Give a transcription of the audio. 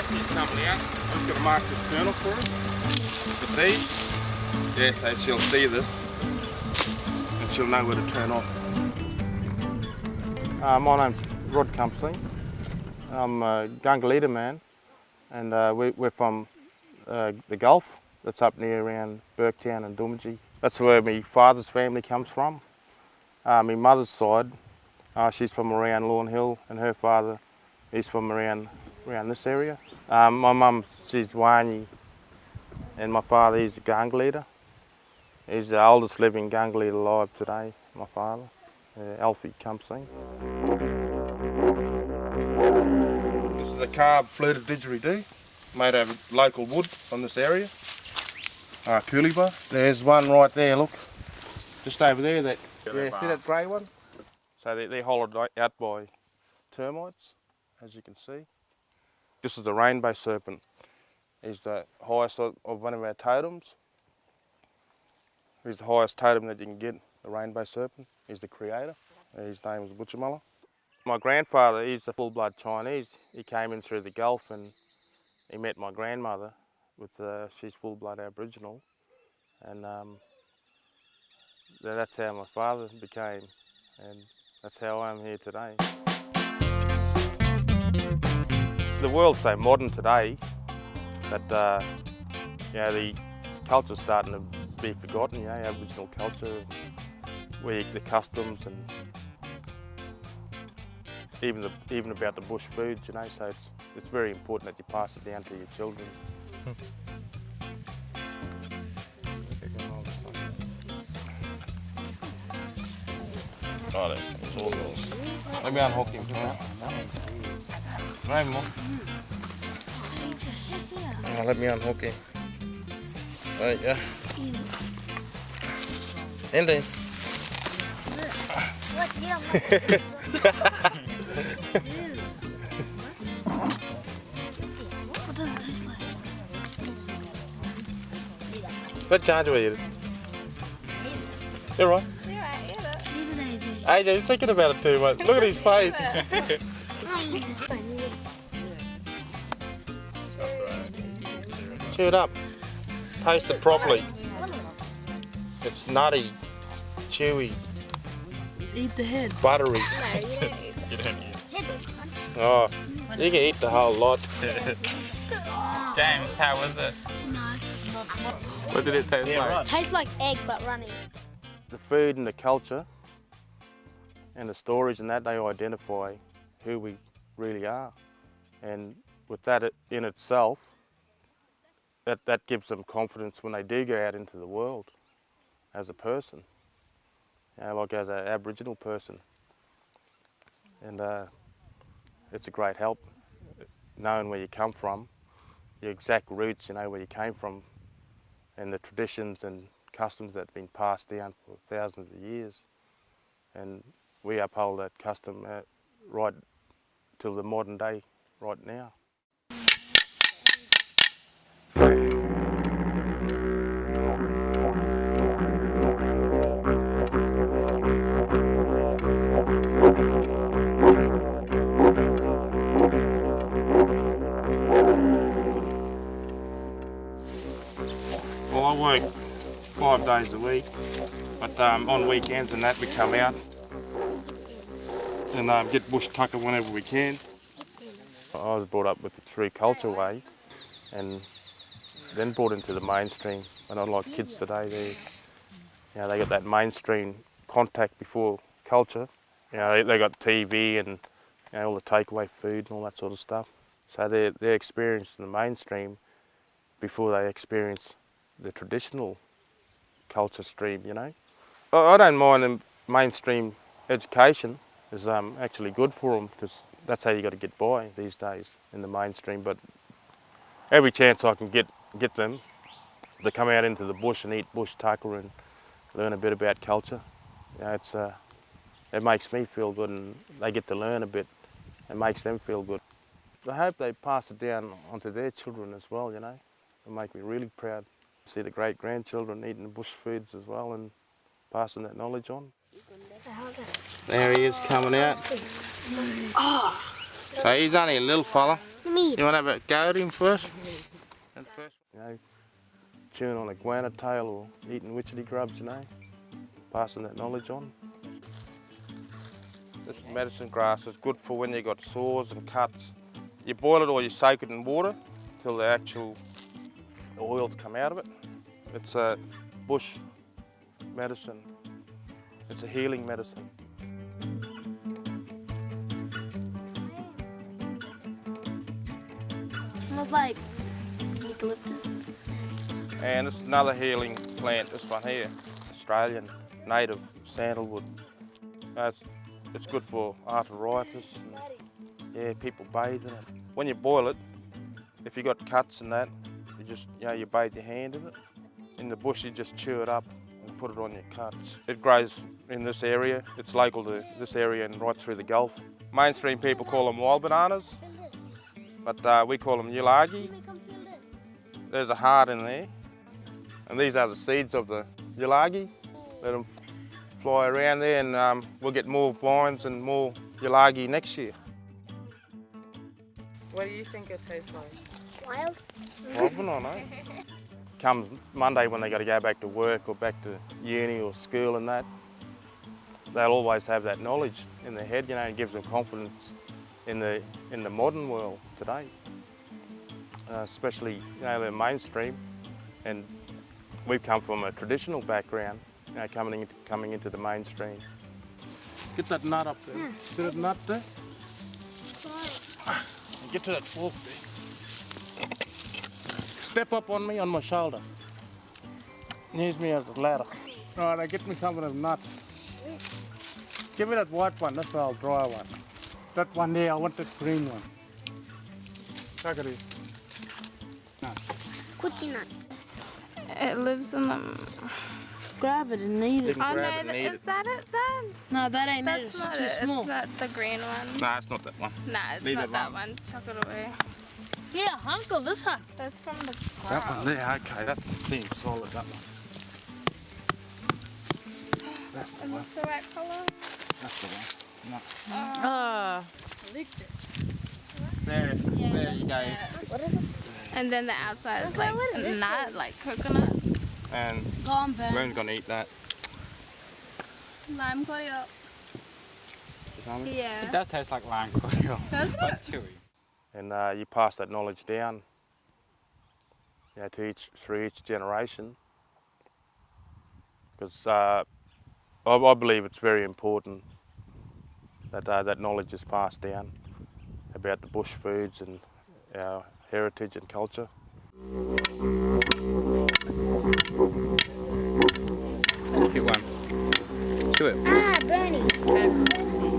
He's coming out. I'm just going to mark this kernel for him. With these. Yeah, so she'll see this. And she'll know where to turn off. My name's Kum Sing. I'm a Gunga leader man. And we're from the Gulf. That's up near around Burketown and Doomadgee. That's where my father's family comes from. My mother's side, she's from around Lawn Hill, and her father is from around this area. My mum, she's Wanyi, and my father, he's a Gunga leader. He's the oldest living Gunga leader alive today, my father, Alfie Kum Sing. This is a carved fluted didgeridoo, made out of local wood from this area. Coolibah. There's one right there, look. Just over there, see that grey one? So they're hollowed out by termites, as you can see. This is the rainbow serpent. He's the highest of one of our totems. He's the highest totem that you can get, the rainbow serpent. He's the creator. His name is Butchermullah. My grandfather, he's a full-blood Chinese. He came in through the Gulf and he met my grandmother. She's full-blood Aboriginal, and that's how my father became, and that's how I am here today. The world's so modern today that the culture's starting to be forgotten. Aboriginal culture, the customs, and even about the bush foods. So it's very important that you pass it down to your children. Right, it's all yours. Let me unhook him. Right, Mum. Let me unhook him. There you go. Indy. What does it taste like? What charge are you? You're right. AJ, he's thinking about it too much. Look at his face. Chew it up. Taste it properly. It's nutty, chewy. Eat the head. Buttery. No, you don't eat it. You don't eat it. Oh, you can eat the whole lot. James, how was it? Nice. What did it taste like? Tastes like egg but running. The food and the culture and the stories and that, they identify who we really are. And with that in itself, that gives them confidence when they do go out into the world as a person, like as an Aboriginal person. And it's a great help, knowing where you come from, your exact roots, where you came from, and the traditions and customs that have been passed down for thousands of years. And we uphold that custom right till the modern day, right now. Well, I work 5 days a week, but on weekends and that we come out and get bush tucker whenever we can. I was brought up with the true culture way and then brought into the mainstream. And unlike kids today, they got that mainstream contact before culture. They got TV and all the takeaway food and all that sort of stuff. So they're experienced in the mainstream before they experience the traditional culture stream, I don't mind the mainstream education. Is actually good for them because that's how you got to get by these days in the mainstream. But every chance I can get them to come out into the bush and eat bush tucker and learn a bit about culture, it makes me feel good, and they get to learn a bit. It makes them feel good. I hope they pass it down onto their children as well. It'll make me really proud. See the great-grandchildren eating the bush foods as well and passing that knowledge on. There he is coming out. So he's only a little fella. Let meat. You want to have a go at him first? And first, you know, chewing on a guana tail or eating witchetty grubs, you know, passing that knowledge on. This medicine grass is good for when you got sores and cuts. You boil it or you soak it in water till the actual oils come out of it. It's a bush medicine. It's a healing medicine. Smells like eucalyptus. And this is another healing plant, this one here, Australian native sandalwood. It's good for arthritis and yeah, people bathe in it. When you boil it, if you got cuts and that, you just, you bathe your hand in it. In the bush you just chew it up and put it on your cuts. It grows in this area, it's local to this area and right through the Gulf. Mainstream people call them wild bananas, but we call them yulagi. There's a heart in there. And these are the seeds of the yulagi. Let them fly around there and we'll get more vines and more yulagi next year. What do you think it tastes like? Wild. Wild banana. Comes Monday when they got to go back to work or back to uni or school and that, they'll always have that knowledge in their head, you know, it gives them confidence in the modern world today. Especially, you know, they're mainstream, and we've come from a traditional background, you know, coming into the mainstream. Get that nut up there. See that nut there? Get to that fork there. Step up on me on my shoulder. Use me as a ladder. Right, now get me some of those nuts. Give me that white one, that's our dry one. That one there, I want that green one. Look at it. Cookie nut. It lives in the... Grab it and eat it. Oh no, is that it, Dad? No, that ain't it. That's It's not too it. small. It's not the green one. Nah, it's not that one. Nah, it's Leave not it that alone. one. Chuck it away. Yeah, uncle, this one. That's from the That car. one there, okay, that seems solid, that one. That's the It one, looks the right color. that's the one. No. Ah. There, there you go. What is it? And then the outside is Okay, like what is this nut, like coconut. And Gone bad. Moon's gonna eat that. Lime koyo. It Yeah. does taste like lime cordial, Does but it? chewy. And you pass that knowledge down, you know, through each generation. Because I believe it's very important that that knowledge is passed down about the bush foods and our heritage and culture. Hit one. Chew it. Ah, Bernie.